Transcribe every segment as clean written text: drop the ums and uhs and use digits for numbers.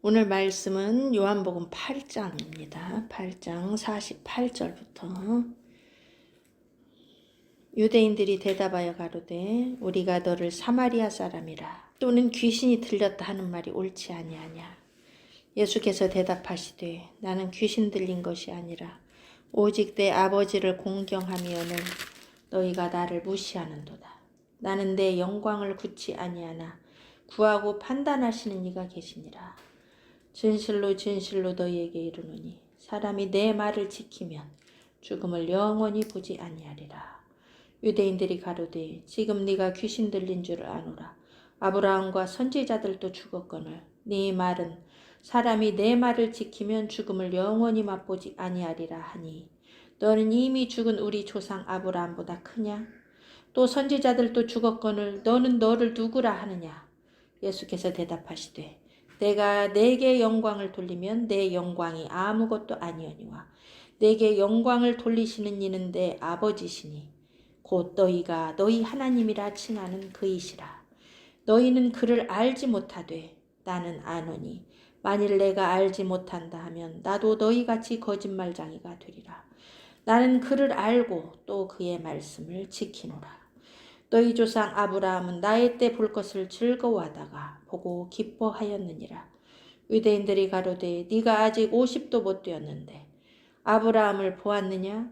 오늘 말씀은 요한복음 8장입니다. 8장 48절부터 유대인들이 대답하여 가로되 우리가 너를 사마리아 사람이라 또는 귀신이 들렸다 하는 말이 옳지 아니하냐. 예수께서 대답하시되 나는 귀신 들린 것이 아니라 오직 내 아버지를 공경함이오늘 너희가 나를 무시하는도다. 나는 내 영광을 굳지 아니하나 구하고 판단하시는 이가 계시니라. 진실로 진실로 너희에게 이르노니 사람이 내 말을 지키면 죽음을 영원히 보지 아니하리라. 유대인들이 가로되 지금 네가 귀신 들린 줄 아노라. 아브라함과 선지자들도 죽었거늘 네 말은 사람이 내 말을 지키면 죽음을 영원히 맛보지 아니하리라 하니 너는 이미 죽은 우리 조상 아브라함보다 크냐? 또 선지자들도 죽었거늘 너는 너를 누구라 하느냐? 예수께서 대답하시되 내가 내게 영광을 돌리면 내 영광이 아무것도 아니오니와 내게 영광을 돌리시는 이는 내 아버지시니 곧 너희가 너희 하나님이라 칭하는 그이시라. 너희는 그를 알지 못하되 나는 아노니 만일 내가 알지 못한다 하면 나도 너희같이 거짓말쟁이가 되리라. 나는 그를 알고 또 그의 말씀을 지키노라. 너희 조상 아브라함은 나의 때 볼 것을 즐거워하다가 보고 기뻐하였느니라. 유대인들이 가로되 네가 아직 50도 못 되었는데 아브라함을 보았느냐?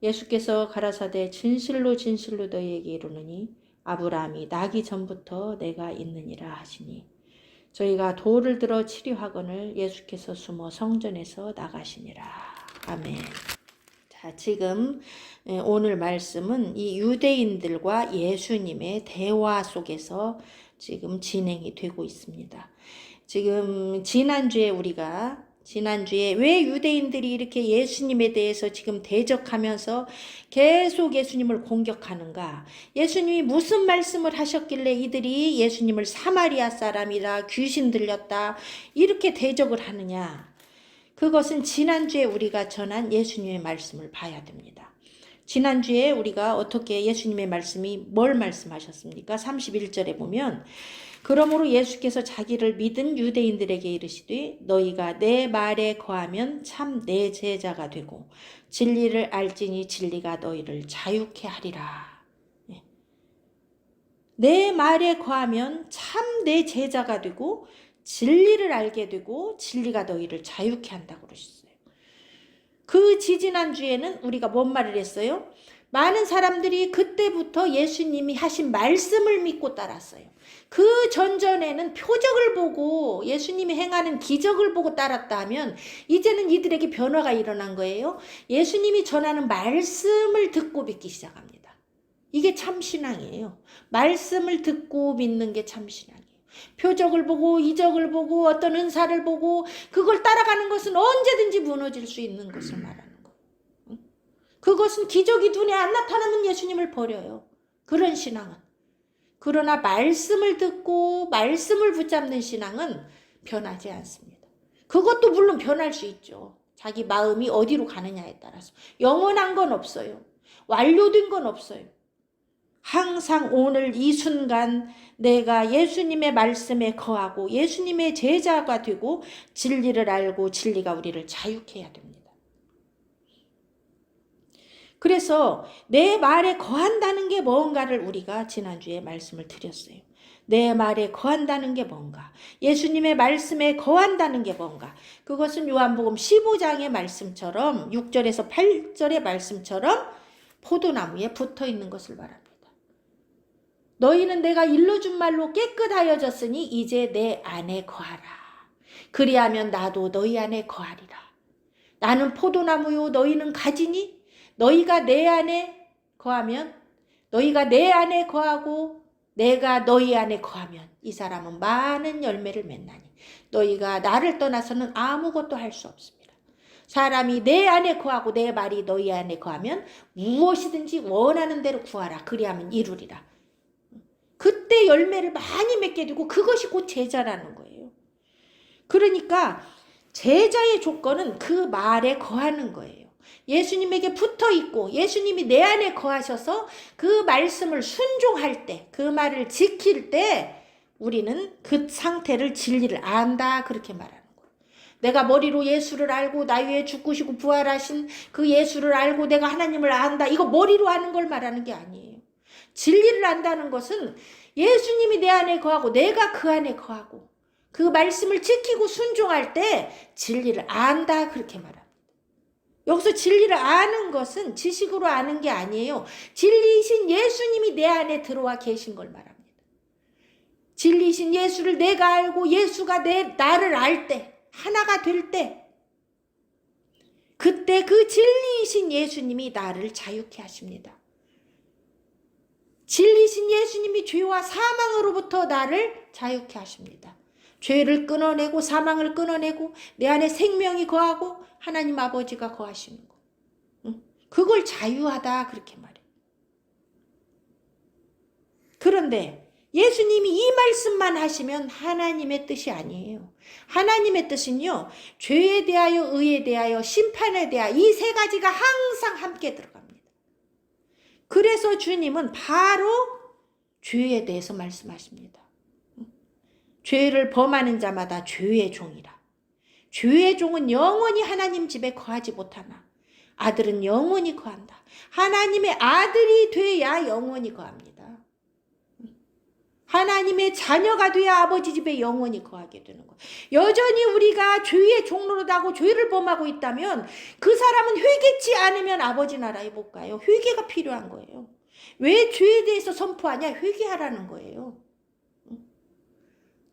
예수께서 가라사대 진실로 진실로 너희에게 이르노니 아브라함이 나기 전부터 내가 있느니라 하시니 저희가 돌을 들어 치료하거늘 예수께서 숨어 성전에서 나가시니라. 아멘. 자, 지금 오늘 말씀은 이 유대인들과 예수님의 대화 속에서 지금 진행이 되고 있습니다. 지금 지난주에 왜 유대인들이 이렇게 예수님에 대해서 지금 대적하면서 계속 예수님을 공격하는가? 예수님이 무슨 말씀을 하셨길래 이들이 예수님을 사마리아 사람이라 귀신 들렸다 이렇게 대적을 하느냐? 그것은 지난주에 우리가 전한 예수님의 말씀을 봐야 됩니다. 지난주에 우리가 어떻게 예수님의 말씀이 뭘 말씀하셨습니까? 31절에 보면 그러므로 예수께서 자기를 믿은 유대인들에게 이르시되 너희가 내 말에 거하면 참 내 제자가 되고 진리를 알지니 진리가 너희를 자유케 하리라. 내 말에 거하면 참 내 제자가 되고 진리를 알게 되고 진리가 너희를 자유케 한다고 그러셨어요. 그 지지난주에는 우리가 뭔 말을 했어요? 많은 사람들이 그때부터 예수님이 하신 말씀을 믿고 따랐어요. 그 전전에는 표적을 보고 예수님이 행하는 기적을 보고 따랐다 하면 이제는 이들에게 변화가 일어난 거예요. 예수님이 전하는 말씀을 듣고 믿기 시작합니다. 이게 참신앙이에요. 말씀을 듣고 믿는 게 참신앙이에요. 표적을 보고 이적을 보고 어떤 은사를 보고 그걸 따라가는 것은 언제든지 무너질 수 있는 것을 말하는 거예요. 그것은 기적이 눈에 안 나타나면 예수님을 버려요. 그런 신앙은. 그러나 말씀을 듣고 말씀을 붙잡는 신앙은 변하지 않습니다. 그것도 물론 변할 수 있죠. 자기 마음이 어디로 가느냐에 따라서. 영원한 건 없어요. 완료된 건 없어요. 항상 오늘 이 순간 내가 예수님의 말씀에 거하고 예수님의 제자가 되고 진리를 알고 진리가 우리를 자유케 해야 됩니다. 그래서 내 말에 거한다는 게 뭔가를 우리가 지난주에 말씀을 드렸어요. 내 말에 거한다는 게 뭔가? 예수님의 말씀에 거한다는 게 뭔가? 그것은 요한복음 15장의 말씀처럼 6절에서 8절의 말씀처럼 포도나무에 붙어 있는 것을 말합니다. 너희는 내가 일러준 말로 깨끗하여졌으니 이제 내 안에 거하라. 그리하면 나도 너희 안에 거하리라. 나는 포도나무요 너희는 가지니 너희가 내 안에 거하면 너희가 내 안에 거하고 내가 너희 안에 거하면 이 사람은 많은 열매를 맺나니 너희가 나를 떠나서는 아무것도 할 수 없습니다. 사람이 내 안에 거하고 내 말이 너희 안에 거하면 무엇이든지 원하는 대로 구하라. 그리하면 이루리라. 그때 열매를 많이 맺게 되고 그것이 곧 제자라는 거예요. 그러니까 제자의 조건은 그 말에 거하는 거예요. 예수님에게 붙어 있고 예수님이 내 안에 거하셔서 그 말씀을 순종할 때, 그 말을 지킬 때 우리는 그 상태를 진리를 안다 그렇게 말하는 거예요. 내가 머리로 예수를 알고 나 위에 죽으시고 부활하신 그 예수를 알고 내가 하나님을 안다. 이거 머리로 아는 걸 말하는 게 아니에요. 진리를 안다는 것은 예수님이 내 안에 거하고 내가 그 안에 거하고 그 말씀을 지키고 순종할 때 진리를 안다 그렇게 말합니다. 여기서 진리를 아는 것은 지식으로 아는 게 아니에요. 진리이신 예수님이 내 안에 들어와 계신 걸 말합니다. 진리이신 예수를 내가 알고 예수가 나를 알 때, 하나가 될 때, 그때 그 진리이신 예수님이 나를 자유케 하십니다. 진리이신 예수님이 죄와 사망으로부터 나를 자유케 하십니다. 죄를 끊어내고 사망을 끊어내고 내 안에 생명이 거하고 하나님 아버지가 거하시는 거. 그걸 자유하다 그렇게 말해요. 그런데 예수님이 이 말씀만 하시면 하나님의 뜻이 아니에요. 하나님의 뜻은요. 죄에 대하여 의에 대하여 심판에 대하여 이 세 가지가 항상 함께 들어갑니다. 그래서 주님은 바로 죄에 대해서 말씀하십니다. 죄를 범하는 자마다 죄의 종이라. 죄의 종은 영원히 하나님 집에 거하지 못하나 아들은 영원히 거한다. 하나님의 아들이 돼야 영원히 거합니다. 하나님의 자녀가 돼야 아버지 집에 영원히 거하게 되는 거예요. 여전히 우리가 죄의 종로로다고 죄를 범하고 있다면 그 사람은 회개치 않으면 아버지 나라에 못 가요. 회개가 필요한 거예요. 왜 죄에 대해서 선포하냐? 회개하라는 거예요.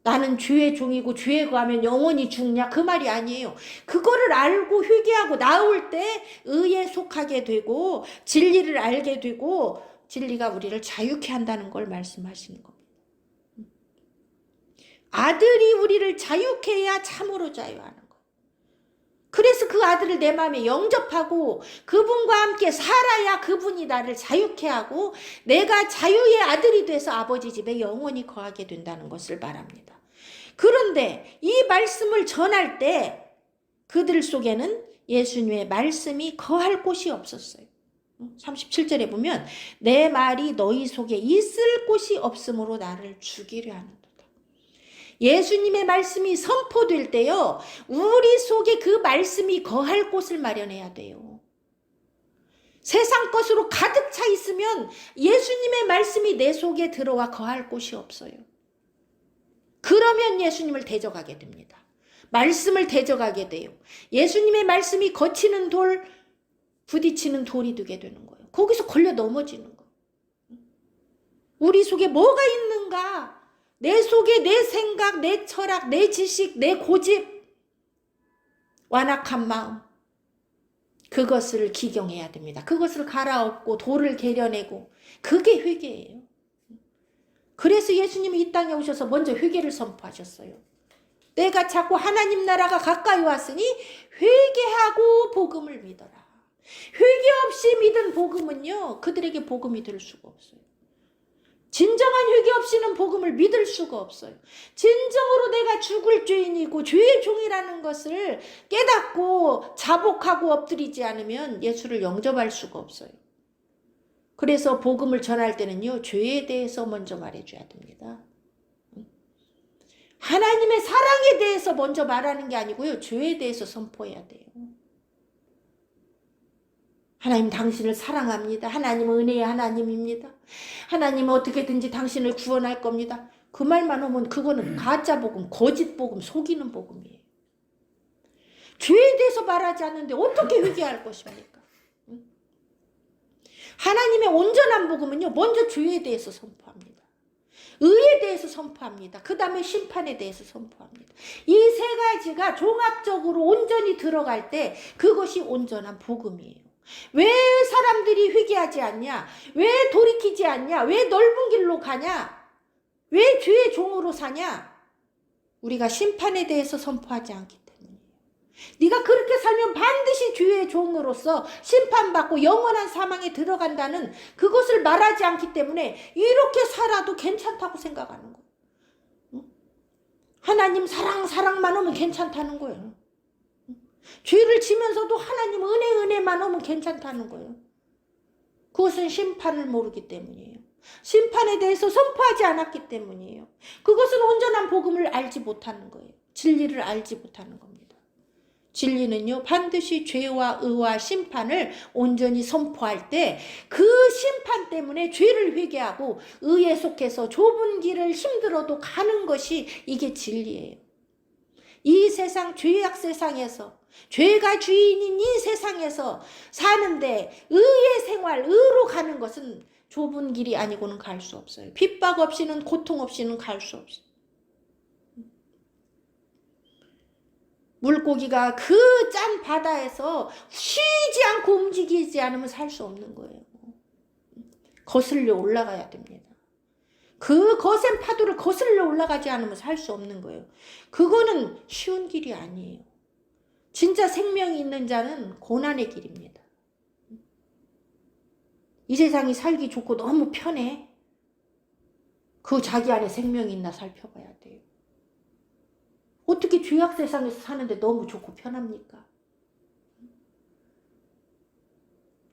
나는 죄의 종이고 죄에 거하면 영원히 죽냐? 그 말이 아니에요. 그거를 알고 회개하고 나올 때 의에 속하게 되고 진리를 알게 되고 진리가 우리를 자유케 한다는 걸 말씀하시는 겁니다. 아들이 우리를 자유케 해야 참으로 자유하는 거예요. 그래서 그 아들을 내 마음에 영접하고 그분과 함께 살아야 그분이 나를 자유케 하고 내가 자유의 아들이 돼서 아버지 집에 영원히 거하게 된다는 것을 말합니다. 그런데 이 말씀을 전할 때 그들 속에는 예수님의 말씀이 거할 곳이 없었어요. 37절에 보면 내 말이 너희 속에 있을 곳이 없으므로 나를 죽이려 하는도다. 예수님의 말씀이 선포될 때요. 우리 속에 그 말씀이 거할 곳을 마련해야 돼요. 세상 것으로 가득 차 있으면 예수님의 말씀이 내 속에 들어와 거할 곳이 없어요. 그러면 예수님을 대적하게 됩니다. 말씀을 대적하게 돼요. 예수님의 말씀이 거치는 돌, 부딪히는 돌이 되게 되는 거예요. 거기서 걸려 넘어지는 거예요. 우리 속에 뭐가 있는가? 내 속에 내 생각, 내 철학, 내 지식, 내 고집, 완악한 마음. 그것을 기경해야 됩니다. 그것을 갈아엎고 돌을 개려내고 그게 회개예요. 그래서 예수님이 이 땅에 오셔서 먼저 회개를 선포하셨어요. 내가 자꾸 하나님 나라가 가까이 왔으니 회개하고 복음을 믿어라. 회개 없이 믿은 복음은요. 그들에게 복음이 될 수가 없어요. 진정한 회개 없이는 복음을 믿을 수가 없어요. 진정으로 내가 죽을 죄인이고 죄의 종이라는 것을 깨닫고 자복하고 엎드리지 않으면 예수를 영접할 수가 없어요. 그래서 복음을 전할 때는요. 죄에 대해서 먼저 말해줘야 됩니다. 하나님의 사랑에 대해서 먼저 말하는 게 아니고요. 죄에 대해서 선포해야 돼요. 하나님 당신을 사랑합니다. 하나님은 은혜의 하나님입니다. 하나님은 어떻게든지 당신을 구원할 겁니다. 그 말만 하면 그거는 가짜 복음, 거짓 복음, 속이는 복음이에요. 죄에 대해서 말하지 않는데 어떻게 회개할 것입니까? 하나님의 온전한 복음은요. 먼저 죄에 대해서 선포합니다. 의에 대해서 선포합니다. 그 다음에 심판에 대해서 선포합니다. 이 세 가지가 종합적으로 온전히 들어갈 때 그것이 온전한 복음이에요. 왜 사람들이 회개하지 않냐? 왜 돌이키지 않냐? 왜 넓은 길로 가냐? 왜 죄의 종으로 사냐? 우리가 심판에 대해서 선포하지 않기 때문이에요. 네가 그렇게 살면 반드시 죄의 종으로서 심판받고 영원한 사망에 들어간다는 그것을 말하지 않기 때문에 이렇게 살아도 괜찮다고 생각하는 거예요. 하나님 사랑만 하면 괜찮다는 거예요. 죄를 지면서도 하나님 은혜만 하면 괜찮다는 거예요. 그것은 심판을 모르기 때문이에요. 심판에 대해서 선포하지 않았기 때문이에요. 그것은 온전한 복음을 알지 못하는 거예요. 진리를 알지 못하는 겁니다. 진리는요, 반드시 죄와 의와 심판을 온전히 선포할 때 그 심판 때문에 죄를 회개하고 의에 속해서 좁은 길을 힘들어도 가는 것이 이게 진리예요. 이 세상, 죄악 세상에서, 죄가 주인인 이 세상에서 사는데 의의 생활, 의로 가는 것은 좁은 길이 아니고는 갈 수 없어요. 핍박 없이는, 고통 없이는 갈 수 없어요. 물고기가 그 짠 바다에서 쉬지 않고 움직이지 않으면 살 수 없는 거예요. 거슬려 올라가야 됩니다. 그 거센 파도를 거슬러 올라가지 않으면 살 수 없는 거예요. 그거는 쉬운 길이 아니에요. 진짜 생명이 있는 자는 고난의 길입니다. 이 세상이 살기 좋고 너무 편해. 그 자기 안에 생명이 있나 살펴봐야 돼요. 어떻게 죄악 세상에서 사는데 너무 좋고 편합니까?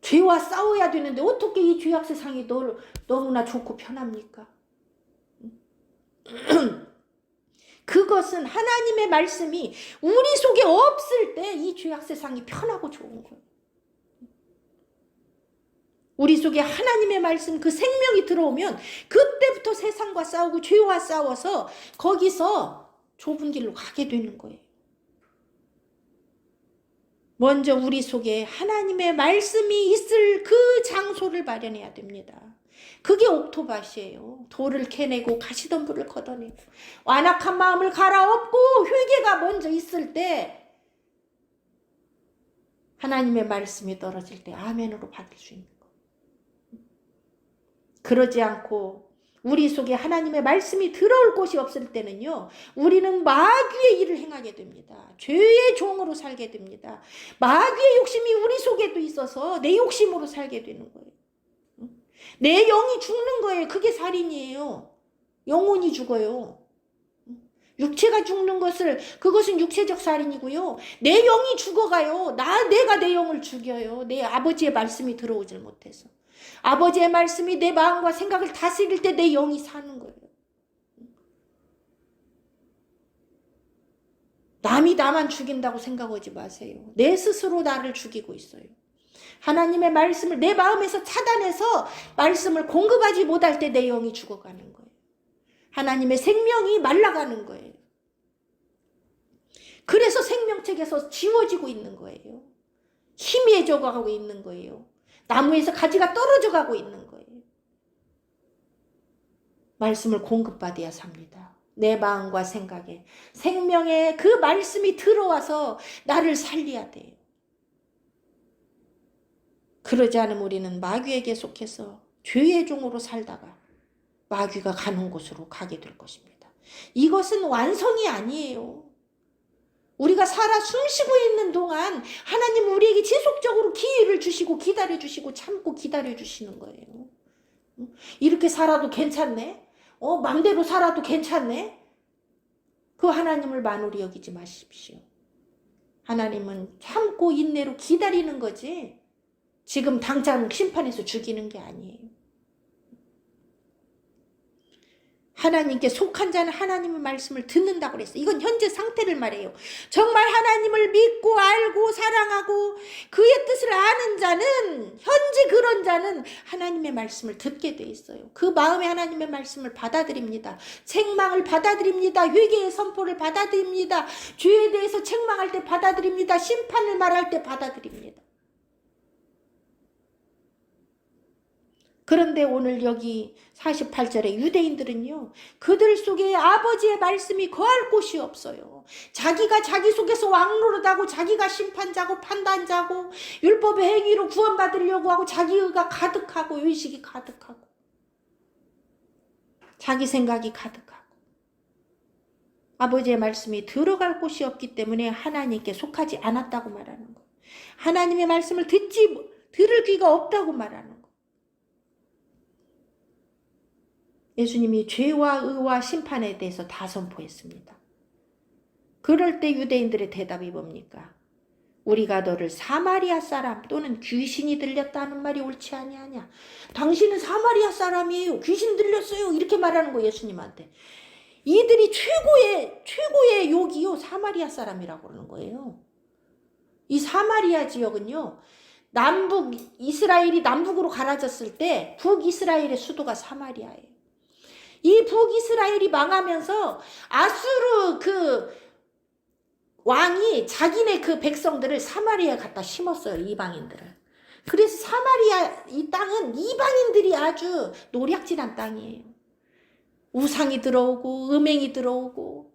죄와 싸워야 되는데 어떻게 이 죄악 세상이 너무나 좋고 편합니까? 그것은 하나님의 말씀이 우리 속에 없을 때 이 죄악 세상이 편하고 좋은 거예요. 우리 속에 하나님의 말씀, 그 생명이 들어오면 그때부터 세상과 싸우고 죄와 싸워서 거기서 좁은 길로 가게 되는 거예요. 먼저 우리 속에 하나님의 말씀이 있을 그 장소를 마련해야 됩니다. 그게 옥토밭이에요. 돌을 캐내고 가시덤불을 걷어내고 완악한 마음을 갈아엎고 회개가 먼저 있을 때 하나님의 말씀이 떨어질 때 아멘으로 받을 수 있는 거. 그러지 않고 우리 속에 하나님의 말씀이 들어올 곳이 없을 때는요, 우리는 마귀의 일을 행하게 됩니다. 죄의 종으로 살게 됩니다. 마귀의 욕심이 우리 속에도 있어서 내 욕심으로 살게 되는 거예요. 내 영이 죽는 거예요. 그게 살인이에요. 영혼이 죽어요. 육체가 죽는 그것은 육체적 살인이고요. 내 영이 죽어가요. 내가 내 영을 죽여요. 내 아버지의 말씀이 들어오질 못해서. 아버지의 말씀이 내 마음과 생각을 다스릴 때 내 영이 사는 거예요. 남이 나만 죽인다고 생각하지 마세요. 내 스스로 나를 죽이고 있어요. 하나님의 말씀을 내 마음에서 차단해서 말씀을 공급하지 못할 때 내 영이 죽어가는 거예요. 하나님의 생명이 말라가는 거예요. 그래서 생명책에서 지워지고 있는 거예요. 희미해져 가고 있는 거예요. 나무에서 가지가 떨어져 가고 있는 거예요. 말씀을 공급받아야 삽니다. 내 마음과 생각에 생명의 그 말씀이 들어와서 나를 살려야 돼요. 그러지 않으면 우리는 마귀에게 속해서 죄의 종으로 살다가 마귀가 가는 곳으로 가게 될 것입니다. 이것은 완성이 아니에요. 우리가 살아 숨쉬고 있는 동안 하나님 우리에게 지속적으로 기회를 주시고 기다려주시고 참고 기다려주시는 거예요. 이렇게 살아도 괜찮네? 맘대로 살아도 괜찮네? 그 하나님을 만홀히 여기지 마십시오. 하나님은 참고 인내로 기다리는 거지 지금 당장 심판해서 죽이는 게 아니에요. 하나님께 속한 자는 하나님의 말씀을 듣는다고 그랬어요. 이건 현재 상태를 말해요. 정말 하나님을 믿고 알고 사랑하고 그의 뜻을 아는 자는, 현재 그런 자는 하나님의 말씀을 듣게 돼 있어요. 그 마음에 하나님의 말씀을 받아들입니다. 책망을 받아들입니다. 회개의 선포를 받아들입니다. 죄에 대해서 책망할 때 받아들입니다. 심판을 말할 때 받아들입니다. 그런데 오늘 여기 48절에 유대인들은요, 그들 속에 아버지의 말씀이 거할 곳이 없어요. 자기가 자기 속에서 왕노릇하고 자기가 심판자고 판단자고 율법의 행위로 구원받으려고 하고 자기 의가 가득하고 의식이 가득하고 자기 생각이 가득하고 아버지의 말씀이 들어갈 곳이 없기 때문에 하나님께 속하지 않았다고 말하는 거예요. 하나님의 말씀을 들을 귀가 없다고 말하는 거예요. 예수님이 죄와 의와 심판에 대해서 다 선포했습니다. 그럴 때 유대인들의 대답이 뭡니까? 우리가 너를 사마리아 사람 또는 귀신이 들렸다는 말이 옳지 아니하냐? 당신은 사마리아 사람이에요. 귀신 들렸어요. 이렇게 말하는 거 예수님한테. 이들이 최고의 욕이요. 사마리아 사람이라고 그러는 거예요. 이 사마리아 지역은요, 남북 이스라엘이 남북으로 갈라졌을 때 북이스라엘의 수도가 사마리아예요. 이 북이스라엘이 망하면서 아수르 그 왕이 자기네 그 백성들을 사마리아에 갖다 심었어요. 이방인들을. 그래서 사마리아 이 땅은 이방인들이 아주 노략질한 땅이에요. 우상이 들어오고 음행이 들어오고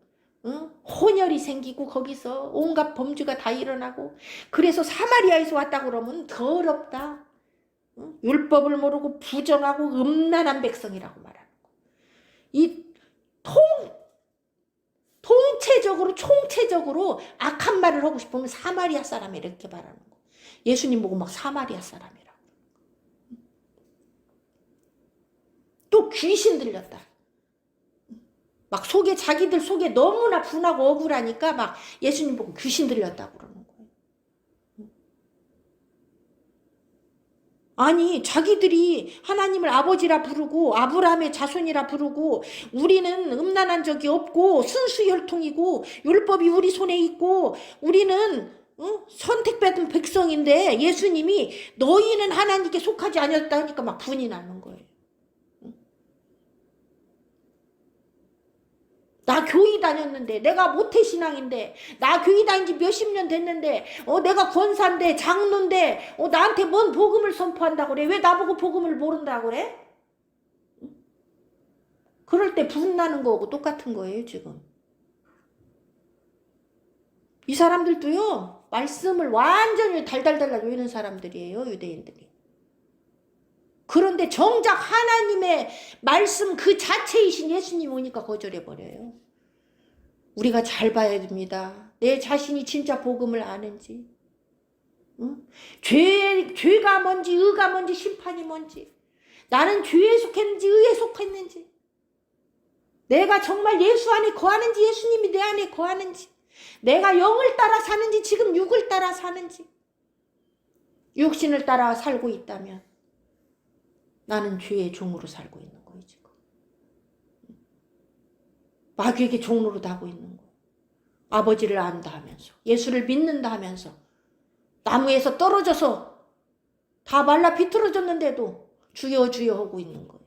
혼혈이 생기고 거기서 온갖 범죄가 다 일어나고, 그래서 사마리아에서 왔다 그러면 더럽다, 율법을 모르고 부정하고 음란한 백성이라고 말하는 거. 이 총체적으로 악한 말을 하고 싶으면 사마리아 사람이 이렇게 말하는 거. 예수님 보고 막 사마리아 사람이라고. 또 귀신 들렸다. 막 자기들 속에 너무나 분하고 억울하니까 막 예수님 보고 귀신 들렸다고 그러는 거예요. 아니, 자기들이 하나님을 아버지라 부르고 아브라함의 자손이라 부르고 우리는 음란한 적이 없고 순수혈통이고 율법이 우리 손에 있고 우리는 선택받은 백성인데, 예수님이 너희는 하나님께 속하지 않았다 하니까 막 분이 나는 거예요. 나 교회 다녔는데, 내가 모태신앙인데, 나 교회 다닌 지 몇십 년 됐는데, 내가 권사인데, 장로인데, 나한테 뭔 복음을 선포한다고 그래? 왜 나보고 복음을 모른다고 그래? 그럴 때 분나는 거하고 똑같은 거예요, 지금. 이 사람들도요, 말씀을 완전히 달달달 외우는 사람들이에요, 유대인들이. 그런데 정작 하나님의 말씀 그 자체이신 예수님 오니까 거절해버려요. 우리가 잘 봐야 됩니다. 내 자신이 진짜 복음을 아는지, 죄가 뭔지 의가 뭔지 심판이 뭔지, 나는 죄에 속했는지 의에 속했는지, 내가 정말 예수 안에 거하는지 예수님이 내 안에 거하는지, 내가 영을 따라 사는지 지금 육을 따라 사는지, 육신을 따라 살고 있다면 나는 죄의 종으로 살고 있는 거예요, 지금. 마귀에게 종로로 하고 있는 거예요. 아버지를 안다 하면서, 예수를 믿는다 하면서, 나무에서 떨어져서 다 말라 비틀어졌는데도 주여 주여 하고 있는 거예요.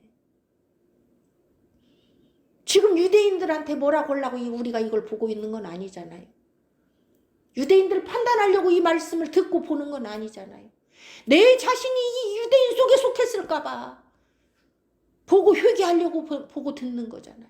지금 유대인들한테 뭐라고 하려고 우리가 이걸 보고 있는 건 아니잖아요. 유대인들 판단하려고 이 말씀을 듣고 보는 건 아니잖아요. 내 자신이 이 유대인 속에 속했을까 봐 보고 회개하려고 보고 듣는 거잖아요.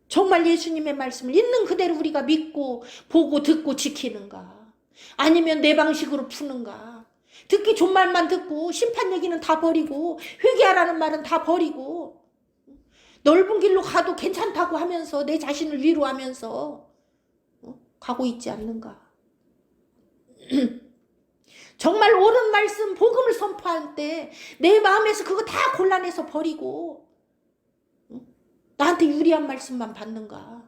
정말 예수님의 말씀을 있는 그대로 우리가 믿고 보고 듣고 지키는가, 아니면 내 방식으로 푸는가, 듣기 좋은 말만 듣고 심판 얘기는 다 버리고 회개하라는 말은 다 버리고 넓은 길로 가도 괜찮다고 하면서 내 자신을 위로하면서 가고 있지 않는가. 정말 옳은 말씀 복음을 선포할 때 내 마음에서 그거 다 골라내서 버리고 나한테 유리한 말씀만 받는가.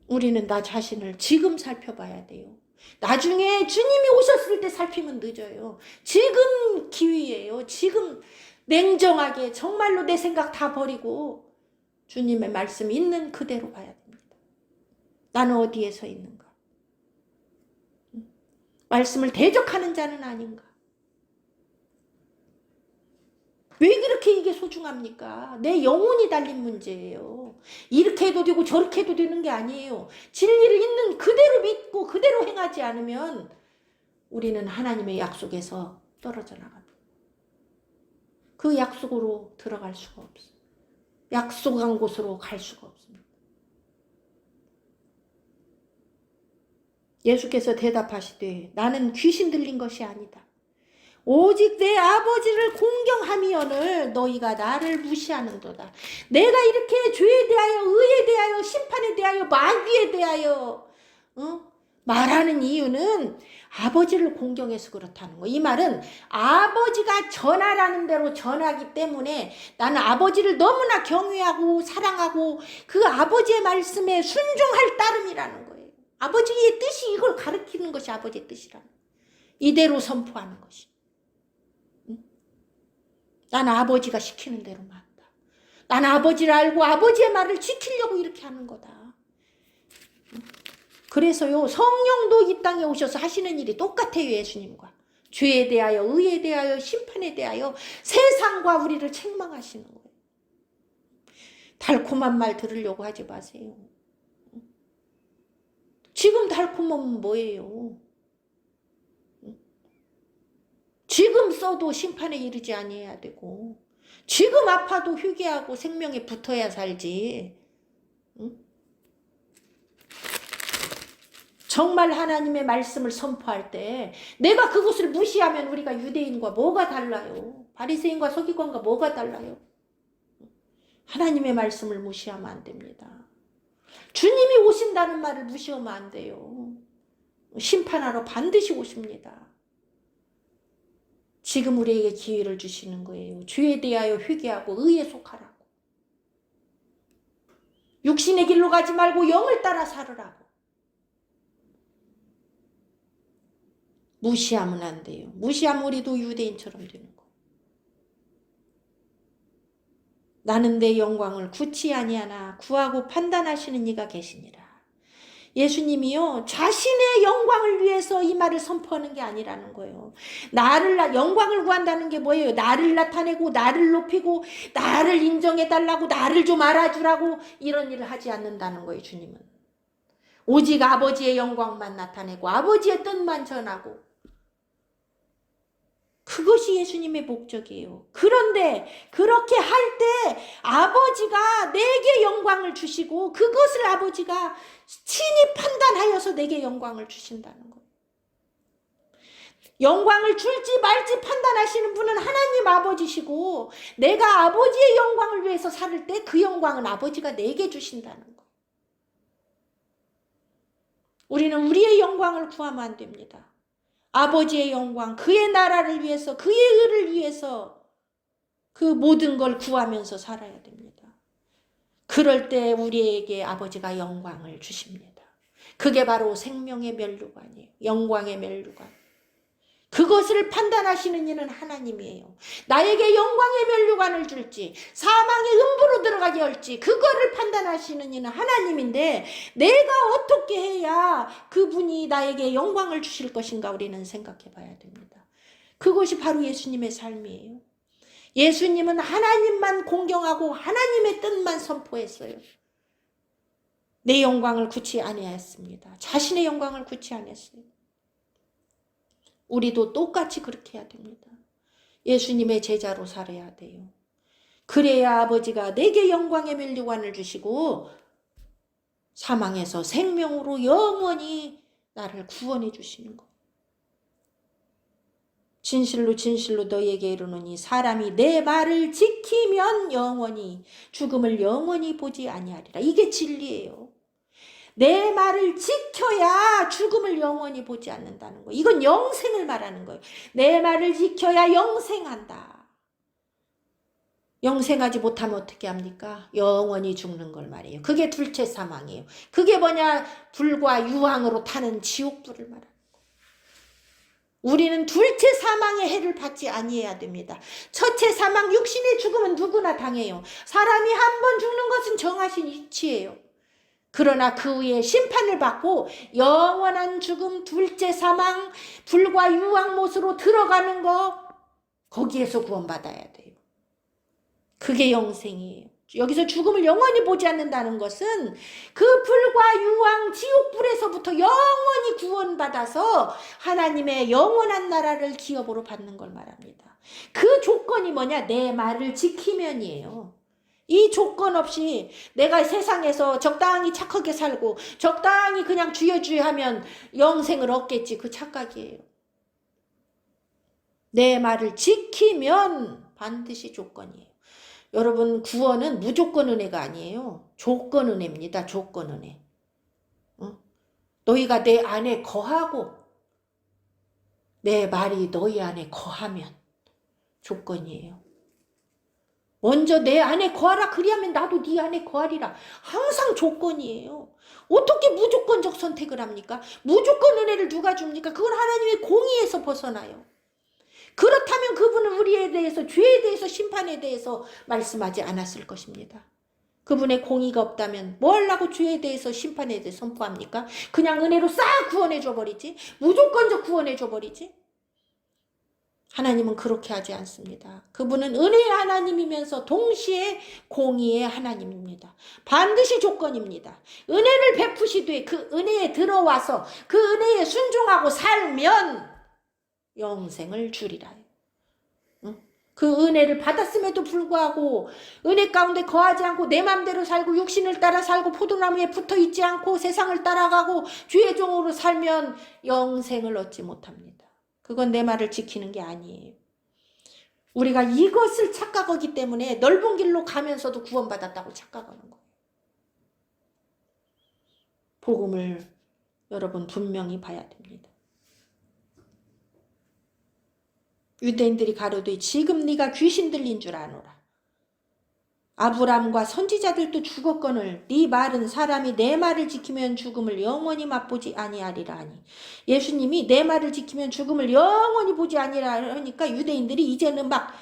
우리는 나 자신을 지금 살펴봐야 돼요. 나중에 주님이 오셨을 때 살피면 늦어요. 지금 기회예요. 지금 냉정하게 정말로 내 생각 다 버리고 주님의 말씀 있는 그대로 봐야 됩니다. 나는 어디에 서 있는가? 말씀을 대적하는 자는 아닌가? 왜 그렇게 이게 소중합니까? 내 영혼이 달린 문제예요. 이렇게 해도 되고 저렇게 해도 되는 게 아니에요. 진리를 있는 그대로 믿고 그대로 행하지 않으면 우리는 하나님의 약속에서 떨어져 나갑니다. 그 약속으로 들어갈 수가 없어요. 약속한 곳으로 갈 수가 없습니다. 예수께서 대답하시되 나는 귀신 들린 것이 아니다. 오직 내 아버지를 공경하미언을 너희가 나를 무시하는도다. 내가 이렇게 죄에 대하여 의에 대하여 심판에 대하여 마귀에 대하여 말하는 이유는 아버지를 공경해서 그렇다는 거예요. 이 말은 아버지가 전하라는 대로 전하기 때문에 나는 아버지를 너무나 경외하고 사랑하고 그 아버지의 말씀에 순종할 따름이라는 거예요. 아버지의 뜻이 이걸 가르치는 것이 아버지의 뜻이라는 거예요. 이대로 선포하는 것이. 나는 아버지가 시키는 대로만 한다. 난 아버지를 알고 아버지의 말을 지키려고 이렇게 하는 거다. 그래서요, 성령도 이 땅에 오셔서 하시는 일이 똑같아요. 예수님과. 죄에 대하여, 의에 대하여, 심판에 대하여 세상과 우리를 책망하시는 거예요. 달콤한 말 들으려고 하지 마세요. 지금 달콤하면 뭐예요? 지금 써도 심판에 이르지 아니해야 되고, 지금 아파도 휴게하고 생명에 붙어야 살지. 정말 하나님의 말씀을 선포할 때 내가 그것을 무시하면 우리가 유대인과 뭐가 달라요? 바리새인과 서기관과 뭐가 달라요? 하나님의 말씀을 무시하면 안 됩니다. 주님이 오신다는 말을 무시하면 안 돼요. 심판하러 반드시 오십니다. 지금 우리에게 기회를 주시는 거예요. 죄에 대하여 회개하고 의에 속하라고. 육신의 길로 가지 말고 영을 따라 살으라고. 무시하면 안 돼요. 무시하면 우리도 유대인처럼 되는 거. 나는 내 영광을 구치 아니하나 구하고 판단하시는 이가 계시니라. 예수님이요, 자신의 영광을 위해서 이 말을 선포하는 게 아니라는 거예요. 영광을 구한다는 게 뭐예요? 나를 나타내고 나를 높이고 나를 인정해달라고 나를 좀 알아주라고 이런 일을 하지 않는다는 거예요. 주님은 오직 아버지의 영광만 나타내고 아버지의 뜻만 전하고, 그것이 예수님의 목적이에요. 그런데 그렇게 할 때 아버지가 내게 영광을 주시고 그것을 아버지가 친히 판단하여서 내게 영광을 주신다는 거예요. 영광을 줄지 말지 판단하시는 분은 하나님 아버지시고, 내가 아버지의 영광을 위해서 살을 때 그 영광은 아버지가 내게 주신다는 거예요. 우리는 우리의 영광을 구하면 안 됩니다. 아버지의 영광, 그의 나라를 위해서, 그의 의를 위해서 그 모든 걸 구하면서 살아야 됩니다. 그럴 때 우리에게 아버지가 영광을 주십니다. 그게 바로 생명의 면류관이에요. 영광의 면류관. 그것을 판단하시는 이는 하나님이에요. 나에게 영광의 면류관을 줄지 사망의 음부로 들어가게 할지 그거를 판단하시는 이는 하나님인데, 내가 어떻게 해야 그분이 나에게 영광을 주실 것인가 우리는 생각해 봐야 됩니다. 그것이 바로 예수님의 삶이에요. 예수님은 하나님만 공경하고 하나님의 뜻만 선포했어요. 내 영광을 구치 아니하였습니다. 자신의 영광을 구치 아니했어요. 우리도 똑같이 그렇게 해야 됩니다. 예수님의 제자로 살아야 돼요. 그래야 아버지가 내게 영광의 면류관을 주시고 사망에서 생명으로 영원히 나를 구원해 주시는 것. 진실로 진실로 너희에게 이르노니 사람이 내 말을 지키면 영원히 죽음을 영원히 보지 아니하리라. 이게 진리예요. 내 말을 지켜야 죽음을 영원히 보지 않는다는 거예요. 이건 영생을 말하는 거예요. 내 말을 지켜야 영생한다. 영생하지 못하면 어떻게 합니까? 영원히 죽는 걸 말이에요. 그게 둘째 사망이에요. 그게 뭐냐? 불과 유황으로 타는 지옥불을 말하는 거예요. 우리는 둘째 사망의 해를 받지 아니해야 됩니다. 첫째 사망, 육신의 죽음은 누구나 당해요. 사람이 한 번 죽는 것은 정하신 이치예요. 그러나 그 후에 심판을 받고 영원한 죽음, 둘째 사망, 불과 유황못으로 들어가는 거, 거기에서 구원받아야 돼요. 그게 영생이에요. 여기서 죽음을 영원히 보지 않는다는 것은 그 불과 유황 지옥불에서부터 영원히 구원받아서 하나님의 영원한 나라를 기업으로 받는 걸 말합니다. 그 조건이 뭐냐? 내 말을 지키면이에요. 이 조건 없이 내가 세상에서 적당히 착하게 살고 적당히 그냥 주여주여 하면 영생을 얻겠지, 그 착각이에요. 내 말을 지키면 반드시 조건이에요. 여러분, 구원은 무조건 은혜가 아니에요. 조건 은혜입니다. 조건 은혜. 너희가 내 안에 거하고 내 말이 너희 안에 거하면 조건이에요. 먼저 내 안에 거하라, 그리하면 나도 네 안에 거하리라. 항상 조건이에요. 어떻게 무조건적 선택을 합니까? 무조건 은혜를 누가 줍니까? 그건 하나님의 공의에서 벗어나요. 그렇다면 그분은 우리에 대해서, 죄에 대해서, 심판에 대해서 말씀하지 않았을 것입니다. 그분의 공의가 없다면 뭐 하려고 죄에 대해서, 심판에 대해서 선포합니까? 그냥 은혜로 싹 구원해 줘버리지. 무조건적 구원해 줘버리지. 하나님은 그렇게 하지 않습니다. 그분은 은혜의 하나님이면서 동시에 공의의 하나님입니다. 반드시 조건입니다. 은혜를 베푸시되 그 은혜에 들어와서 그 은혜에 순종하고 살면 영생을 주리라. 그 은혜를 받았음에도 불구하고 은혜 가운데 거하지 않고 내 맘대로 살고 육신을 따라 살고 포도나무에 붙어있지 않고 세상을 따라가고 죄의 종으로 살면 영생을 얻지 못합니다. 그건 내 말을 지키는 게 아니에요. 우리가 이것을 착각하기 때문에 넓은 길로 가면서도 구원받았다고 착각하는 거예요. 복음을 여러분 분명히 봐야 됩니다. 유대인들이 가로되 지금 네가 귀신 들린 줄 아노라. 아브람과 선지자들도 죽었거늘 네 말은 사람이 내 말을 지키면 죽음을 영원히 맛보지 아니하리라 하니, 예수님이 내 말을 지키면 죽음을 영원히 보지 아니하리라 하니까 유대인들이 이제는 막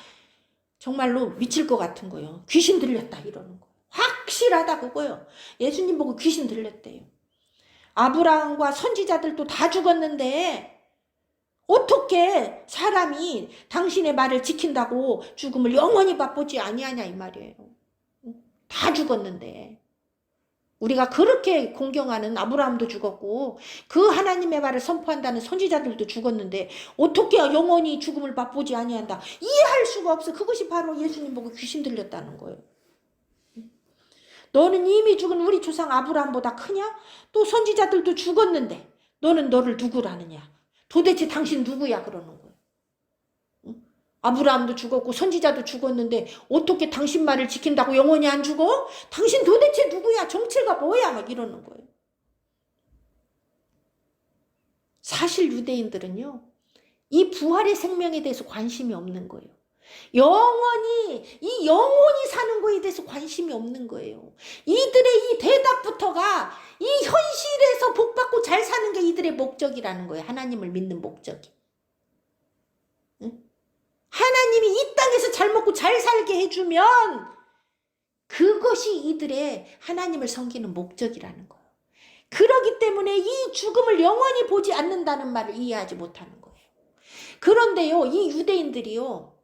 정말로 미칠 것 같은 거예요. 귀신 들렸다 이러는 거예요. 확실하다 그거요. 예수님 보고 귀신 들렸대요. 아브람과 선지자들도 다 죽었는데 어떻게 사람이 당신의 말을 지킨다고 죽음을 영원히 맛보지 아니하냐 이 말이에요. 다 죽었는데. 우리가 그렇게 공경하는 아브라함도 죽었고 그 하나님의 말을 선포한다는 선지자들도 죽었는데 어떻게 영원히 죽음을 맛보지 아니한다. 이해할 수가 없어. 그것이 바로 예수님 보고 귀신 들렸다는 거예요. 너는 이미 죽은 우리 조상 아브라함보다 크냐? 또 선지자들도 죽었는데 너는 너를 누구라느냐? 도대체 당신 누구야? 그러는 거예요. 아브라함도 죽었고 선지자도 죽었는데 어떻게 당신 말을 지킨다고 영원히 안 죽어? 당신 도대체 누구야? 정체가 뭐야? 막 이러는 거예요. 사실 유대인들은요, 이 부활의 생명에 대해서 관심이 없는 거예요. 영원히 사는 거에 대해서 관심이 없는 거예요. 이들의 이 대답부터가 이 현실에서 복받고 잘 사는 게 이들의 목적이라는 거예요. 하나님을 믿는 목적이. 응? 하나님이 이 땅에서 잘 먹고 잘 살게 해주면 그것이 이들의 하나님을 섬기는 목적이라는 거예요. 그렇기 때문에 이 죽음을 영원히 보지 않는다는 말을 이해하지 못하는 거예요. 그런데요, 이 유대인들이요,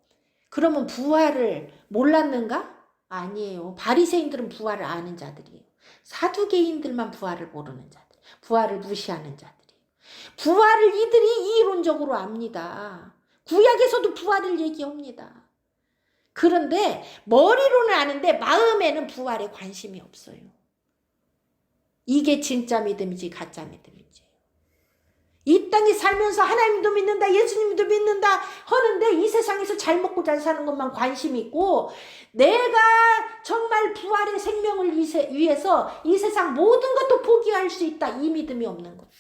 그러면 부활을 몰랐는가? 아니에요. 바리새인들은 부활을 아는 자들이에요. 사두개인들만 부활을 모르는 자들, 부활을 무시하는 자들이에요. 부활을 이들이 이론적으로 압니다. 구약에서도 부활을 얘기합니다. 그런데 머리로는 아는데 마음에는 부활에 관심이 없어요. 이게 진짜 믿음이지 가짜 믿음이지. 이 땅에 살면서 하나님도 믿는다, 예수님도 믿는다 하는데 이 세상에서 잘 먹고 잘 사는 것만 관심 있고 내가 정말 부활의 생명을 위해서 이 세상 모든 것도 포기할 수 있다, 이 믿음이 없는 거예요.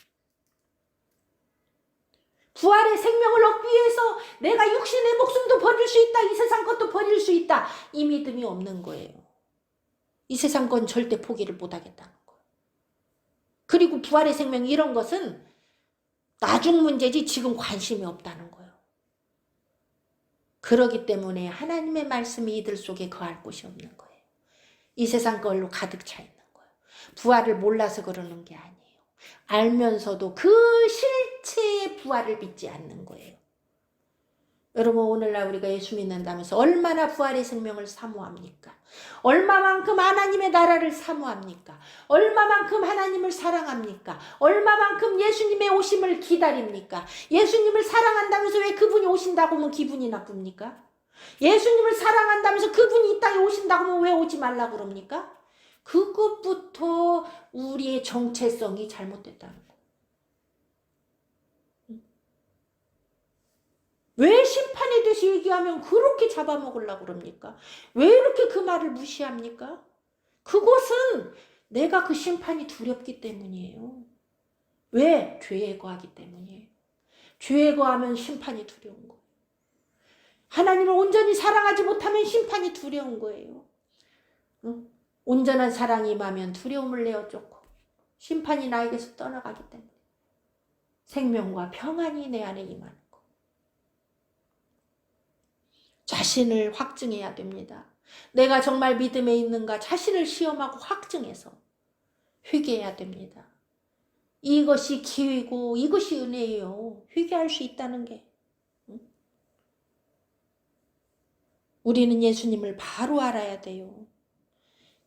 부활의 생명을 얻기 위해서 내가 육신의 목숨도 버릴 수 있다, 이 세상 것도 버릴 수 있다, 이 믿음이 없는 거예요. 이 세상 건 절대 포기를 못하겠다는 거예요. 그리고 부활의 생명 이런 것은 나중 문제지 지금 관심이 없다는 거예요. 그러기 때문에 하나님의 말씀이 이들 속에 거할 곳이 없는 거예요. 이 세상 걸로 가득 차 있는 거예요. 부활을 몰라서 그러는 게 아니에요. 알면서도 그 실체의 부활을 믿지 않는 거예요. 여러분, 오늘날 우리가 예수 믿는다면서 얼마나 부활의 생명을 사모합니까? 얼마만큼 하나님의 나라를 사모합니까? 얼마만큼 하나님을 사랑합니까? 얼마만큼 예수님의 오심을 기다립니까? 예수님을 사랑한다면서 왜 그분이 오신다고 하면 기분이 나쁩니까? 예수님을 사랑한다면서 그분이 이 땅에 오신다고 하면 왜 오지 말라고 그럽니까? 그것부터 우리의 정체성이 잘못됐다는 거예요. 왜 심판에 대해서 얘기하면 그렇게 잡아먹으려고 그럽니까? 왜 이렇게 그 말을 무시합니까? 그것은 내가 그 심판이 두렵기 때문이에요. 왜? 죄에 거하기 때문이에요. 죄에 거하면 심판이 두려운 거예요. 하나님을 온전히 사랑하지 못하면 심판이 두려운 거예요. 응? 온전한 사랑이 임하면 두려움을 내어 쫓고 심판이 나에게서 떠나가기 때문에 생명과 평안이 내 안에 임하는 자신을 확증해야 됩니다. 내가 정말 믿음에 있는가 자신을 시험하고 확증해서 회개해야 됩니다. 이것이 기회고 이것이 은혜예요. 회개할 수 있다는 게. 우리는 예수님을 바로 알아야 돼요.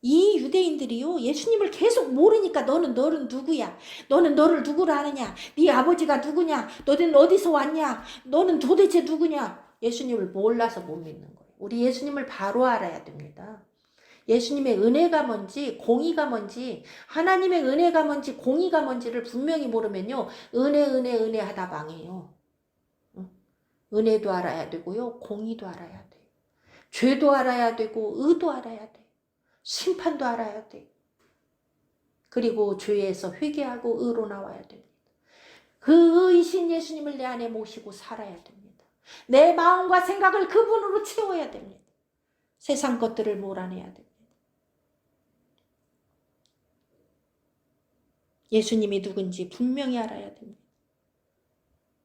이 유대인들이요, 예수님을 계속 모르니까 너는 누구야? 너는 너를 누구로 아느냐? 네 아버지가 누구냐? 너는 어디서 왔냐? 너는 도대체 누구냐? 예수님을 몰라서 못 믿는 거예요. 우리 예수님을 바로 알아야 됩니다. 예수님의 은혜가 뭔지, 공의가 뭔지, 하나님의 은혜가 뭔지, 공의가 뭔지를 분명히 모르면요, 은혜 하다 망해요. 은혜도 알아야 되고요, 공의도 알아야 돼요. 죄도 알아야 되고 의도 알아야 돼요. 심판도 알아야 돼요. 그리고 죄에서 회개하고 의로 나와야 됩니다. 그 의신 예수님을 내 안에 모시고 살아야 됩니다. 내 마음과 생각을 그분으로 채워야 됩니다. 세상 것들을 몰아내야 됩니다. 예수님이 누군지 분명히 알아야 됩니다.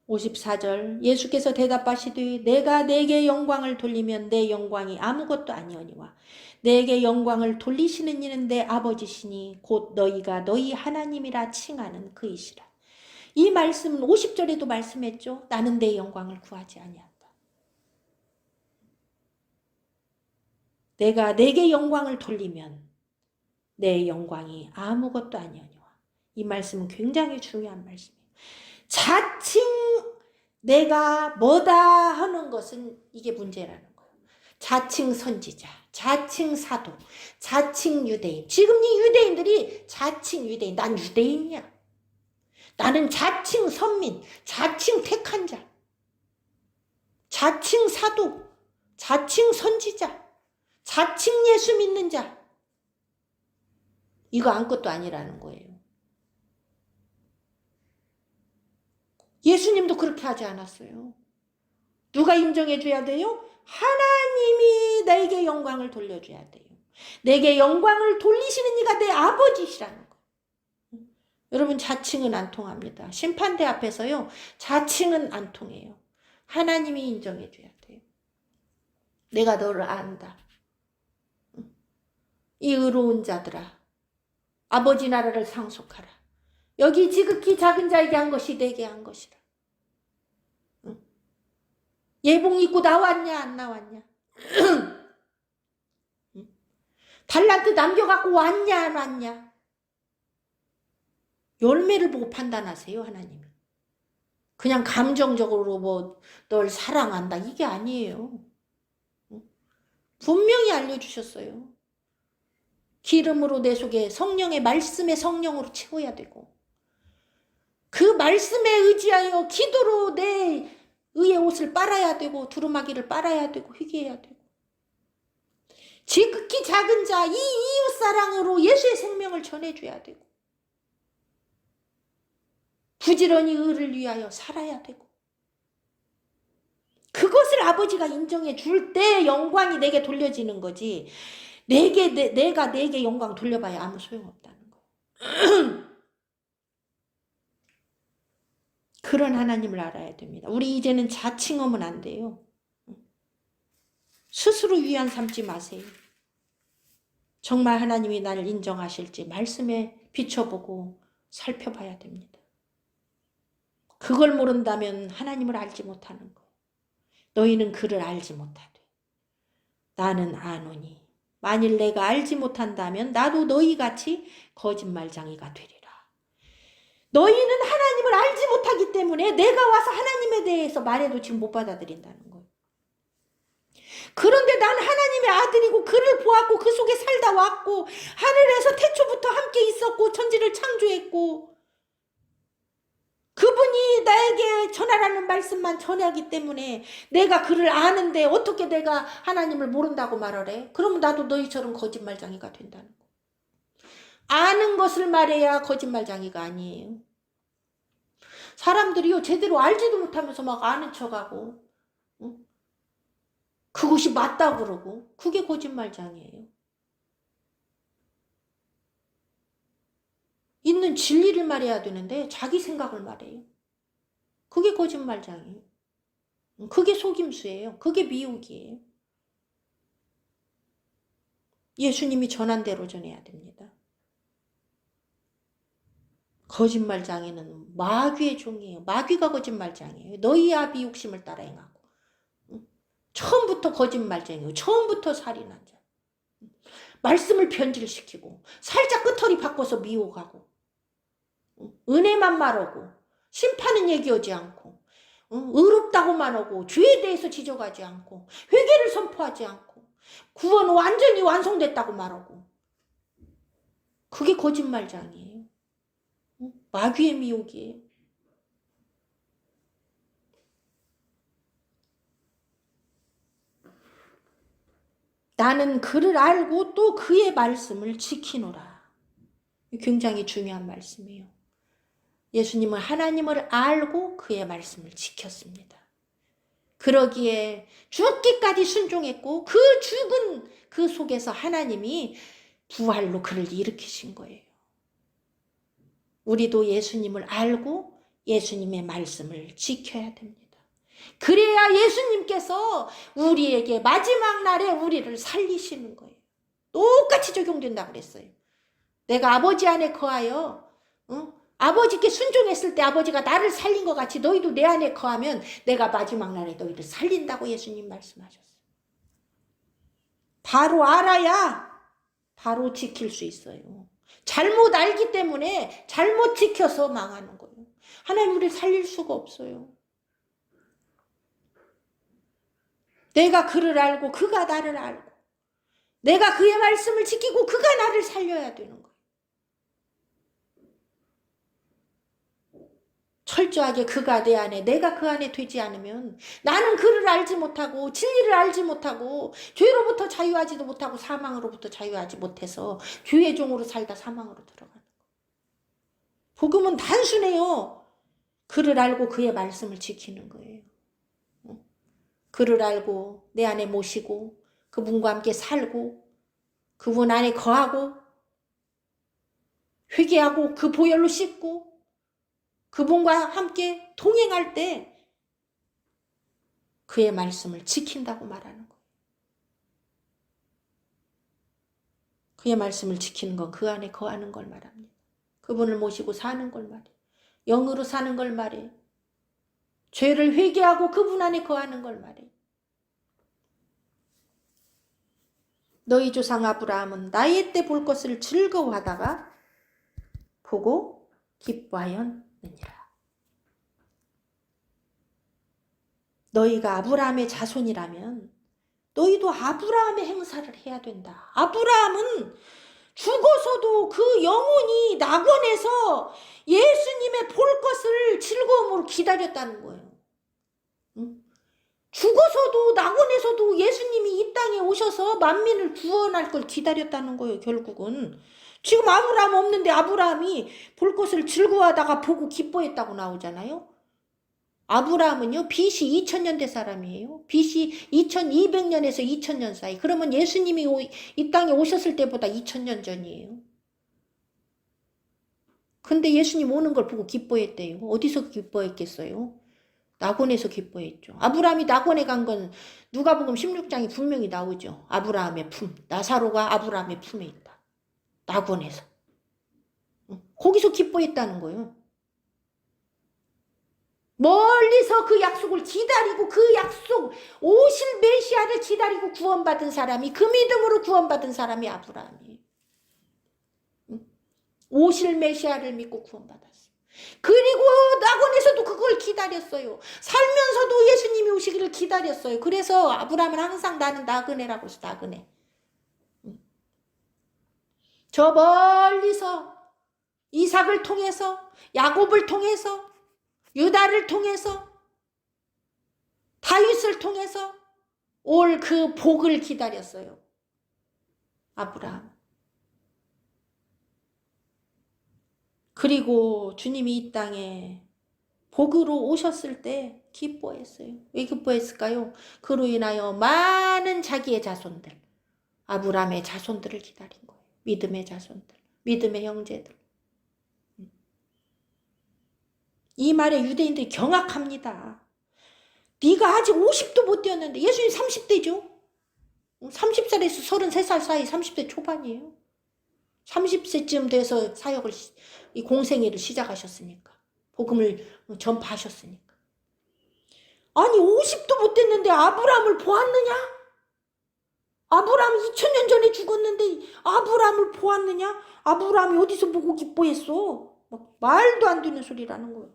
54절 예수께서 대답하시되 내가 내게 영광을 돌리면 내 영광이 아무것도 아니오니와 내게 영광을 돌리시는 이는 내 아버지시니 곧 너희가 너희 하나님이라 칭하는 그이시라. 이 말씀은 50절에도 말씀했죠. 나는 내 영광을 구하지 아니한다. 내가 내게 영광을 돌리면 내 영광이 아무것도 아니오니와. 이 말씀은 굉장히 중요한 말씀이에요. 자칭 내가 뭐다 하는 것은 이게 문제라는 거예요. 자칭 선지자, 자칭 사도, 자칭 유대인. 지금 이 유대인들이 자칭 유대인, 난 유대인이야. 나는 자칭 선민, 자칭 택한 자, 자칭 사도, 자칭 선지자, 자칭 예수 믿는 자. 이거 아무것도 아니라는 거예요. 예수님도 그렇게 하지 않았어요. 누가 인정해 줘야 돼요? 하나님이 내게 영광을 돌려줘야 돼요. 내게 영광을 돌리시는 이가 내 아버지시라는 거예요. 여러분, 자칭은 안 통합니다. 심판대 앞에서요, 자칭은 안 통해요. 하나님이 인정해 줘야 돼요. 내가 너를 안다. 이 의로운 자들아, 아버지 나라를 상속하라. 여기 지극히 작은 자에게 한 것이 내게 한 것이라. 예봉 입고 나왔냐 안 나왔냐? 달란트 남겨갖고 왔냐 안 왔냐? 열매를 보고 판단하세요, 하나님이. 그냥 감정적으로 뭐 널 사랑한다 이게 아니에요. 분명히 알려주셨어요. 기름으로 내 속에 성령의 말씀의 성령으로 채워야 되고, 그 말씀에 의지하여 기도로 내 의의 옷을 빨아야 되고, 두루마기를 빨아야 되고, 회개해야 되고, 지극히 작은 자 이 이웃사랑으로 예수의 생명을 전해줘야 되고, 부지런히 의를 위하여 살아야 되고, 그것을 아버지가 인정해 줄 때 영광이 내게 돌려지는 거지, 내가 내게 영광 돌려봐야 아무 소용없다는 거예요. 그런 하나님을 알아야 됩니다. 우리 이제는 자칭하면 안 돼요. 스스로 위안 삼지 마세요. 정말 하나님이 나를 인정하실지 말씀에 비춰보고 살펴봐야 됩니다. 그걸 모른다면 하나님을 알지 못하는 거예요. 너희는 그를 알지 못하되 나는 아노니 만일 내가 알지 못한다면 나도 너희같이 거짓말쟁이가 되리라. 너희는 하나님을 알지 못하기 때문에 내가 와서 하나님에 대해서 말해도 지금 못 받아들인다는 거예요. 그런데 난 하나님의 아들이고 그를 보았고 그 속에 살다 왔고 하늘에서 태초부터 함께 있었고 천지를 창조했고 그분이 나에게 전하라는 말씀만 전하기 때문에 내가 그를 아는데 어떻게 내가 하나님을 모른다고 말하래? 그러면 나도 너희처럼 거짓말쟁이가 된다는 거. 아는 것을 말해야 거짓말쟁이가 아니에요. 사람들이요 제대로 알지도 못하면서 막 아는 척하고 그것이 맞다고 그러고 그게 거짓말쟁이에요. 있는 진리를 말해야 되는데 자기 생각을 말해요. 그게 거짓말쟁이에요. 그게 속임수예요. 그게 미혹이에요. 예수님이 전한 대로 전해야 됩니다. 거짓말장애는 마귀의 종이에요. 마귀가 거짓말장애예요. 너희 아비 욕심을 따라 행하고. 처음부터 거짓말장애예요. 처음부터 살인한 자. 말씀을 변질시키고 살짝 끄터리 바꿔서 미혹하고 은혜만 말하고 심판은 얘기하지 않고 의롭다고만 하고 죄에 대해서 지적하지 않고 회개를 선포하지 않고 구원은 완전히 완성됐다고 말하고 그게 거짓말장애예요. 마귀의 미혹이에요. 나는 그를 알고 또 그의 말씀을 지키노라. 굉장히 중요한 말씀이에요. 예수님은 하나님을 알고 그의 말씀을 지켰습니다. 그러기에 죽기까지 순종했고 그 죽은 그 속에서 하나님이 부활로 그를 일으키신 거예요. 우리도 예수님을 알고 예수님의 말씀을 지켜야 됩니다. 그래야 예수님께서 우리에게 마지막 날에 우리를 살리시는 거예요. 똑같이 적용된다고 그랬어요. 내가 아버지 안에 거하여 아버지께 순종했을 때 아버지가 나를 살린 것 같이 너희도 내 안에 거하면 내가 마지막 날에 너희를 살린다고 예수님 말씀하셨어요. 바로 알아야 바로 지킬 수 있어요. 잘못 알기 때문에 잘못 지켜서 망하는 거예요. 하나님 우리를 살릴 수가 없어요. 내가 그를 알고 그가 나를 알고 내가 그의 말씀을 지키고 그가 나를 살려야 되는 거예요. 철저하게 그가 내 안에 내가 그 안에 되지 않으면 나는 그를 알지 못하고 진리를 알지 못하고 죄로부터 자유하지도 못하고 사망으로부터 자유하지 못해서 죄의 종으로 살다 사망으로 들어가는 거예요. 복음은 단순해요. 그를 알고 그의 말씀을 지키는 거예요. 그를 알고 내 안에 모시고 그분과 함께 살고 그분 안에 거하고 회개하고 그 보혈로 씻고 그분과 함께 동행할 때 그의 말씀을 지킨다고 말하는 거예요. 그의 말씀을 지키는 건 그 안에 거하는 걸 말합니다. 그분을 모시고 사는 걸 말해요. 영으로 사는 걸 말해요. 죄를 회개하고 그분 안에 거하는 걸 말해요. 너희 조상 아브라함은 나의 때 볼 것을 즐거워하다가 보고 기뻐하였느니라. 너희가 아브라함의 자손이라면 너희도 아브라함의 행사를 해야 된다. 아브라함은 죽어서도 그 영혼이 낙원에서 예수님의 볼 것을 즐거움으로 기다렸다는 거예요. 죽어서도 낙원에서도 예수님이 이 땅에 오셔서 만민을 구원할 걸 기다렸다는 거예요. 결국은 지금 아브라함 없는데 아브라함이 볼 것을 즐거워하다가 보고 기뻐했다고 나오잖아요. 아브라함은요 BC 2000년대 사람이에요. BC 2200년에서 2000년 사이. 그러면 예수님이 이 땅에 오셨을 때보다 2000년 전이에요. 근데 예수님 오는 걸 보고 기뻐했대요. 어디서 기뻐했겠어요? 낙원에서 기뻐했죠. 아브라함이 낙원에 간 건 누가복음 16장이 분명히 나오죠. 아브라함의 품, 나사로가 아브라함의 품에 있다. 낙원에서. 거기서 기뻐했다는 거예요. 멀리서 그 약속을 기다리고 그 약속 오실 메시아를 기다리고 구원받은 사람이 그 믿음으로 구원받은 사람이 아브라함이에요. 오실 메시아를 믿고 구원받았어요. 그리고 낙원에서도 그걸 기다렸어요. 살면서도 예수님이 오시기를 기다렸어요. 그래서 아브라함은 항상 나는 나그네라고 해서 나그네. 저 멀리서 이삭을 통해서 야곱을 통해서 유다를 통해서 다윗을 통해서 올 그 복을 기다렸어요. 아브라함. 그리고 주님이 이 땅에 복으로 오셨을 때 기뻐했어요. 왜 기뻐했을까요? 그로 인하여 많은 자기의 자손들, 아브라함의 자손들을 기다린 거예요. 믿음의 자손들, 믿음의 형제들. 이 말에 유대인들이 경악합니다. 네가 아직 50도 못 되었는데 예수님 30대죠? 30살에서 33살 사이 30대 초반이에요. 30세쯤 돼서 사역을, 이 공생애를 시작하셨으니까. 복음을 전파하셨으니까. 아니 50도 못 됐는데 아브라함을 보았느냐? 아브라함이 2000년 전에 죽었는데 아브라함을 보았느냐? 아브라함이 어디서 보고 기뻐했어? 막 말도 안 되는 소리라는 거예요.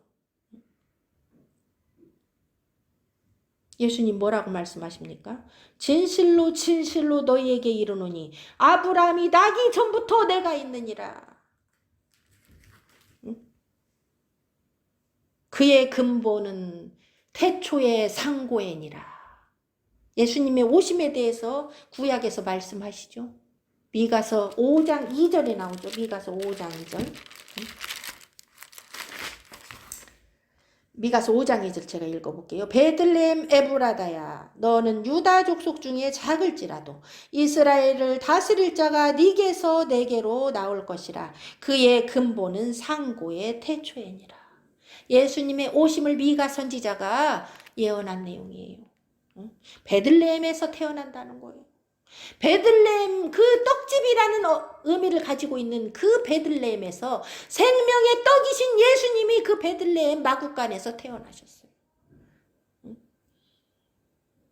예수님 뭐라고 말씀하십니까? 진실로 진실로 너희에게 이르노니 아브라함이 나기 전부터 내가 있느니라. 그의 근본은 태초의 상고에니라. 예수님의 오심에 대해서 구약에서 말씀하시죠. 미가서 5장 2절에 나오죠. 미가서 5장 2절. 미가서 5장 2절 제가 읽어볼게요. 베들레헴 에브라다야 너는 유다 족속 중에 작을지라도 이스라엘을 다스릴 자가 네게서 내게로 나올 것이라. 그의 근본은 상고의 태초에니라. 예수님의 오심을 미가 선지자가 예언한 내용이에요. 베들레헴에서 태어난다는 거예요. 베들레헴, 그 떡집이라는 의미를 가지고 있는 그 베들레헴에서 생명의 떡이신 예수님이 그 베들레헴 마구간에서 태어나셨어요.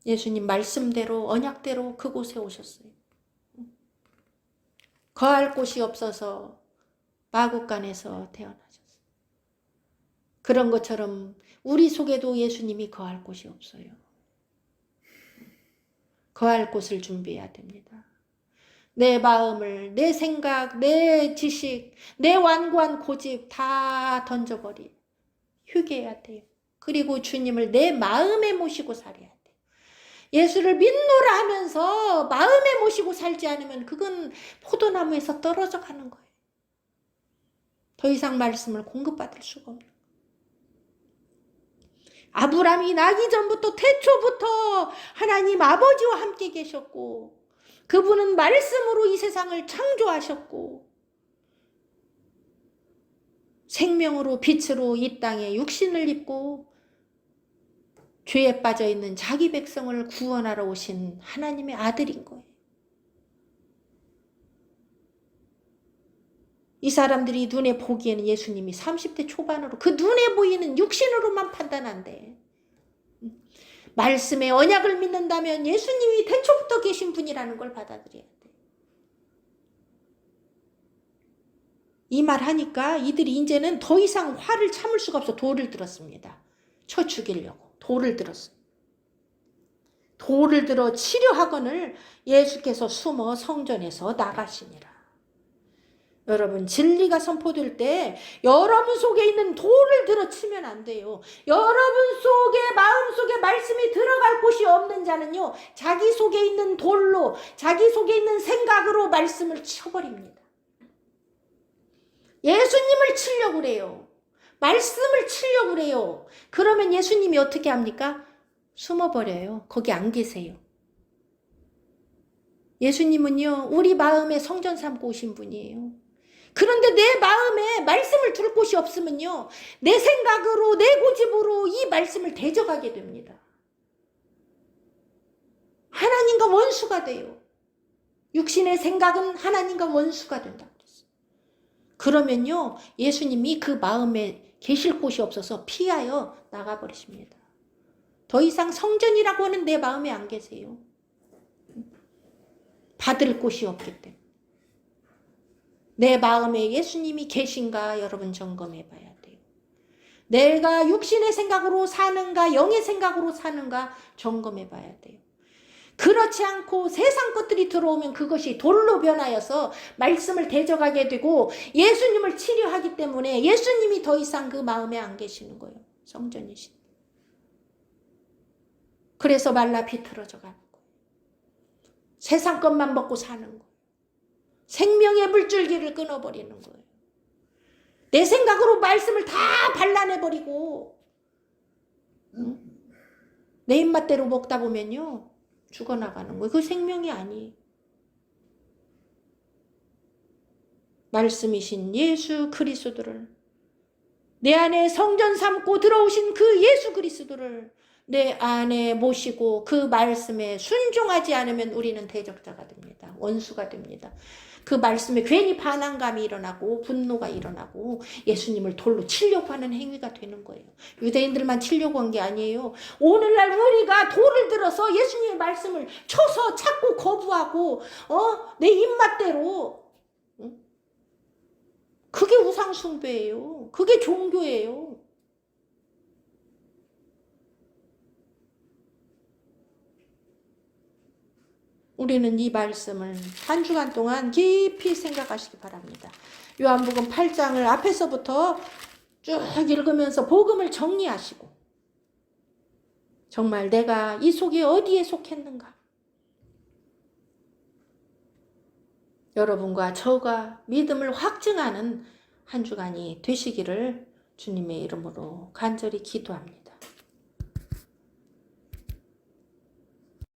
예수님 말씀대로 언약대로 그곳에 오셨어요. 거할 곳이 없어서 마구간에서 태어나셨어요. 그런 것처럼 우리 속에도 예수님이 거할 곳이 없어요. 거할 곳을 준비해야 됩니다. 내 마음을, 내 생각, 내 지식, 내 완고한 고집 다 던져버리 휴게해야 돼요. 그리고 주님을 내 마음에 모시고 살아야 돼요. 예수를 믿노라 하면서 마음에 모시고 살지 않으면 그건 포도나무에서 떨어져 가는 거예요. 더 이상 말씀을 공급받을 수가 없는 거예요. 아브라함이 나기 전부터 태초부터 하나님 아버지와 함께 계셨고 그분은 말씀으로 이 세상을 창조하셨고 생명으로 빛으로 이 땅에 육신을 입고 죄에 빠져있는 자기 백성을 구원하러 오신 하나님의 아들인 거예요. 이 사람들이 눈에 보기에는 예수님이 30대 초반으로 그 눈에 보이는 육신으로만 판단한대. 말씀의 언약을 믿는다면 예수님이 태초부터 계신 분이라는 걸 받아들여야 돼. 이 말 하니까 이들이 이제는 더 이상 화를 참을 수가 없어 돌을 들었습니다. 쳐 죽이려고 돌을 들었어요. 돌을 들어 치료하거늘 예수께서 숨어 성전에서 나가시니라. 여러분 진리가 선포될 때 여러분 속에 있는 돌을 들어 치면 안 돼요. 여러분 속에 마음속에 말씀이 들어갈 곳이 없는 자는요. 자기 속에 있는 돌로 자기 속에 있는 생각으로 말씀을 쳐버립니다. 예수님을 치려고 그래요. 말씀을 치려고 그래요. 그러면 예수님이 어떻게 합니까? 숨어버려요. 거기 안 계세요. 예수님은요. 우리 마음에 성전 삼고 오신 분이에요. 그런데 내 마음에 말씀을 둘 곳이 없으면요. 내 생각으로 내 고집으로 이 말씀을 대적하게 됩니다. 하나님과 원수가 돼요. 육신의 생각은 하나님과 원수가 된다 그랬어요. 그러면요. 예수님이 그 마음에 계실 곳이 없어서 피하여 나가버리십니다. 더 이상 성전이라고 하는 내 마음에 안 계세요. 받을 곳이 없기 때문에. 내 마음에 예수님이 계신가 여러분 점검해 봐야 돼요. 내가 육신의 생각으로 사는가 영의 생각으로 사는가 점검해 봐야 돼요. 그렇지 않고 세상 것들이 들어오면 그것이 돌로 변하여서 말씀을 대적하게 되고 예수님을 치료하기 때문에 예수님이 더 이상 그 마음에 안 계시는 거예요. 성전이신. 그래서 말라 비틀어져 가는 거예요. 세상 것만 먹고 사는 거예요. 생명의 물줄기를 끊어버리는 거예요. 내 생각으로 말씀을 다 발라내버리고 내 입맛대로 먹다 보면요. 죽어나가는 거예요. 그 생명이 아니에요. 말씀이신 예수 그리스도를 내 안에 성전 삼고 들어오신 그 예수 그리스도를 내 안에 모시고 그 말씀에 순종하지 않으면 우리는 대적자가 됩니다. 원수가 됩니다. 그 말씀에 괜히 반항감이 일어나고 분노가 일어나고 예수님을 돌로 치려고 하는 행위가 되는 거예요. 유대인들만 치려고 한 게 아니에요. 오늘날 우리가 돌을 들어서 예수님의 말씀을 쳐서 찾고 거부하고 내 입맛대로, 그게 우상숭배예요. 그게 종교예요. 우리는 이 말씀을 한 주간 동안 깊이 생각하시기 바랍니다. 요한복음 8장을 앞에서부터 쭉 읽으면서 복음을 정리하시고 정말 내가 이 속에 어디에 속했는가? 여러분과 저가 믿음을 확증하는 한 주간이 되시기를 주님의 이름으로 간절히 기도합니다.